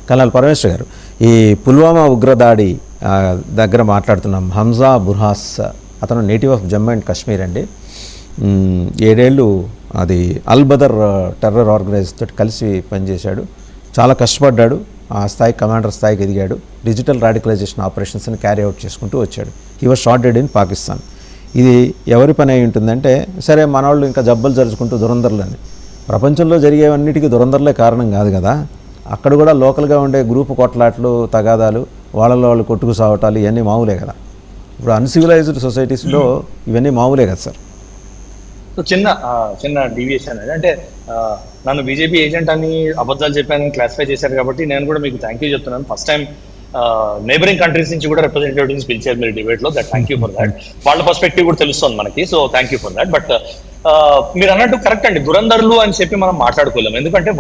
Colonel Parameshwar గారు, ఈ పుల్వామా ఉగ్రదాడి దగ్గర మాట్లాడుతున్నాం. హంజా బుర్హాస్ అతను native of Jammu and Kashmir అండి. 7 ఏళ్ళు అది అల్బదర్ టెర్రర్ ఆర్గనైజేషన్ తోటి కలిసి పనిచేశాడు. చాలా కష్టపడ్డాడు, ఆ స్థాయి కమాండర్ స్థాయికి ఎదిగాడు. డిజిటల్ రాడికలైజేషన్ ఆపరేషన్స్ని క్యారీ అవుట్ చేసుకుంటూ వచ్చాడు. He was shot dead in Pakistan. ఇది ఎవరి పని అయి ఉంటుందంటే, సరే మనవాళ్ళు ఇంకా జబ్బలు జరుచుకుంటూ దురందరులని, ప్రపంచంలో జరిగేవన్నిటికీ దురందరులే కారణం కాదు కదా. అక్కడ కూడా లోకల్గా ఉండే గ్రూపు కొట్లాట్లు, తగాదాలు, వాళ్ళలో వాళ్ళు కొట్టుకు సావటాలు ఇవన్నీ మామూలే కదా. ఇప్పుడు అన్సివిలైజ్డ్ సొసైటీస్లో ఇవన్నీ మామూలే కదా సార్. చిన్న డీవియేషన్ అంటే నన్ను బీజేపీ ఏజెంట్ అని అబద్ధాలు చెప్పానని క్లాసిఫై చేశారు కాబట్టి నేను కూడా మీకు థ్యాంక్ యూ చెప్తున్నాను. ఫస్ట్ టైం నైబరింగ్ కంట్రీస్ నుంచి కూడా రిప్రజెంటేటివ్స్ పిలిచారు మీరు డిబేట్ లో. That thank you for that. వాళ్ళ పర్స్పెక్టివ్ కూడా తెలుస్తుంది మనకి, so thank you for that. But మీరు అన్నట్టు కరెక్ట్ అండి, దురందర్లు అని చెప్పి మనం మాట్లాడుకోలేం. ఎందుకంటే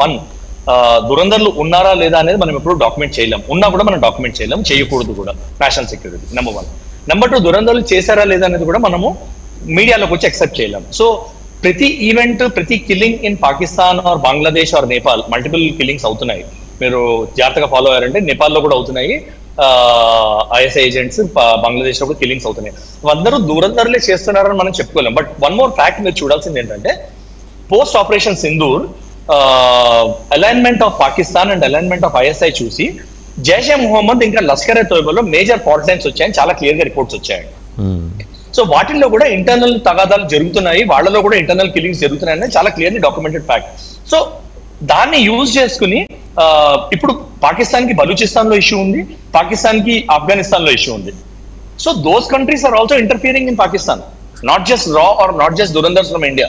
దురందర్లు ఉన్నారా లేదా అనేది మనం ఎప్పుడు డాక్యుమెంట్ చేయలేం. ఉన్నా కూడా మనం డాక్యుమెంట్ చేయలేం, చేయకూడదు కూడా. National security number 1. నెంబర్ 2, దురందర్లు చేశారా లేదా అనేది కూడా మనము మీడియాలోకి వచ్చి యాక్సెప్ట్ చేయలేం. సో ప్రతి ఈవెంట్, ప్రతి killing in Pakistan or Bangladesh or Nepal multiple killings అవుతున్నాయి. మీరు జాగ్రత్తగా ఫాలో అయ్యారంటే నేపాల్లో కూడా అవుతున్నాయి, ఐఎస్ఐ ఏజెంట్స్ బంగ్లాదేశ్ లో కూడా కిల్లింగ్స్ అవుతున్నాయి. అందరూ దురందరులే చేస్తున్నారని మనం చెప్పుకోలేం. బట్ వన్ మోర్ ఫ్యాక్ట్ మీరు చూడాల్సింది ఏంటంటే, post operation Sindoor alignment of Pakistan and alignment of ISI చూసి జైషే మొహమ్మద్ ఇంకా లష్కర్ ఎ తోయిబాలో మేజర్ ఫాల్ట్ లైన్స్ వచ్చాయని చాలా క్లియర్ గా రిపోర్ట్స్ వచ్చాయండి. సో వాటిల్లో కూడా ఇంటర్నల్ తగాదాలు జరుగుతున్నాయి, వాళ్ళలో కూడా ఇంటర్నల్ కిల్లింగ్స్ జరుగుతున్నాయని చాలా క్లియర్లీ డాక్యుమెంటెడ్ ఫ్యాక్ట్. సో దాన్ని యూజ్ చేసుకుని ఇప్పుడు పాకిస్తాన్ కి బలూచిస్తాన్ లో ఇష్యూ ఉంది, పాకిస్తాన్ కి ఆఫ్ఘనిస్తాన్ లో ఇష్యూ ఉంది. So those countries are also interfering in Pakistan, not just రా or not just Dhurandhars from India.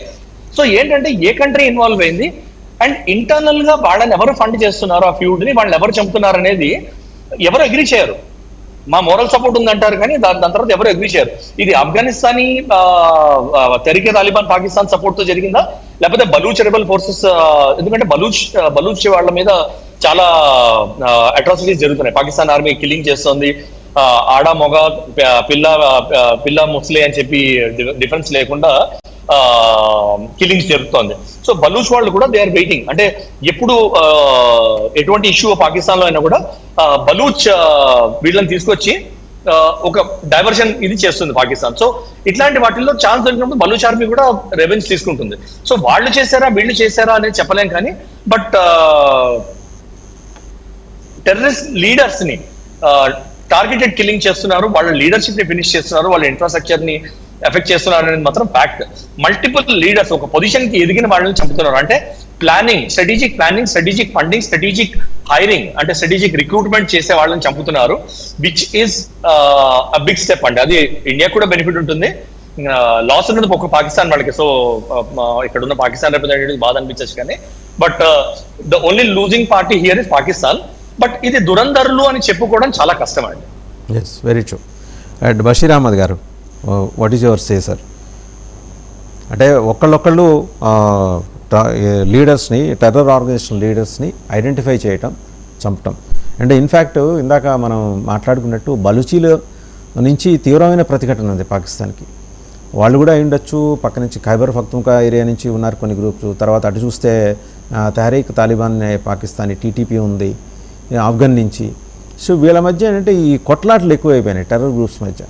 సో ఏంటంటే ఏ కంట్రీ ఇన్వాల్వ్ అయింది అండ్ ఇంటర్నల్ గా వాళ్ళని ఎవరు ఫండ్ చేస్తున్నారు, ఆ ఫ్యూడ్ ని వాళ్ళని ఎవరు చంపుతున్నారు అనేది ఎవరు అగ్రీ చేయరు. మా మోరల్ సపోర్ట్ ఉందంటారు కానీ దాని తర్వాత ఎవరు అగ్రీ చేయరు. ఇది ఆఫ్ఘనిస్తానీ తెరికే తాలిబాన్ పాకిస్తాన్ సపోర్ట్ తో జరిగిందా, లేకపోతే బలూచ్ రెబల్ ఫోర్సెస్, ఎందుకంటే బలూచ్ వాళ్ళ మీద చాలా అట్రాసిటీస్ జరుగుతున్నాయి. పాకిస్తాన్ ఆర్మీ కిల్లింగ్ చేస్తుంది, ఆడ మొగ పిల్ల ముస్లిం అని చెప్పి డిఫరెన్స్ లేకుండా కిల్లింగ్స్ జరుగుతోంది. సో బలూచ్ వాళ్ళు కూడా దే ఆర్ వెయిటింగ్, అంటే ఎప్పుడు ఎటువంటి ఇష్యూ పాకిస్తాన్ లో అయినా కూడా బలూచ్ వీళ్ళని తీసుకొచ్చి ఒక డైవర్షన్ ఇది చేస్తుంది పాకిస్తాన్. సో ఇట్లాంటి వాటిల్లో ఛాన్స్ దొరికినప్పుడు బలూచ్ ఆర్మీ కూడా రెవెన్యూ తీసుకుంటుంది. సో వాళ్ళు చేశారా వీళ్ళు చేశారా అనేది చెప్పలేం కానీ, బట్ టెర్రరిస్ట్ లీడర్స్ ని టార్గెటెడ్ కిల్లింగ్ చేస్తున్నారు, వాళ్ళ లీడర్షిప్ ని ఫినిష్ చేస్తున్నారు, వాళ్ళ ఇన్ఫ్రాస్ట్రక్చర్ ని ఎఫెక్ట్ చేస్తున్నారు అనేది మాత్రం ఫ్యాక్ట్. మల్టిపుల్ లీడర్స్ ఒక పొజిషన్ కి ఎదిగిన వాళ్ళని చంపుతున్నారు. అంటే planning, strategic funding, strategic hiring, అంటే స్ట్రాటజిక్ రిక్రూట్మెంట్ చేసే వాళ్ళని చంపుతున్నారు, which is a big step అండి. అది ఇండియా కూడా బెనిఫిట్ ఉంటుంది, లాస్ ఉన్నది ఒక పాకిస్తాన్ వాళ్ళకి. సో ఇక్కడ ఉన్న పాకిస్తాన్ రిప్రజెంటేటివ్స్ బాధ అనిపించచ్చు కానీ, but the only losing party here is Pakistan. బట్ ఇది దురందరులు అని చెప్పుకోవడం చాలా కష్టం అండి. Yes, very true. And Bashir Ahmad గారు, what is your say sir? అంటే ఒకళ్ళు లీడర్స్ని, టెర్రర్ ఆర్గనైజేషన్ లీడర్స్ని ఐడెంటిఫై చేయటం, చంపటం. అంటే ఇన్ఫ్యాక్ట్ ఇందాక మనం మాట్లాడుకున్నట్టు బలూచీల నుంచి తీవ్రమైన ప్రతిఘటన ఉంది పాకిస్తాన్కి. వాళ్ళు కూడా అయి ఉండొచ్చు, పక్క నుంచి ఖైబర్ పఖ్తూన్ఖా ఏరియా నుంచి ఉన్నారు కొన్ని గ్రూప్స్. తర్వాత అటు చూస్తే తెహరీక్ తాలిబాన్ పాకిస్తానీ టీటీపీ ఉంది ఆఫ్ఘన్ నుంచి. సో వీళ్ళ మధ్య ఏంటంటే ఈ కొట్లాట్లు ఎక్కువైపోయినాయి టెర్రర్ గ్రూప్స్ మధ్య.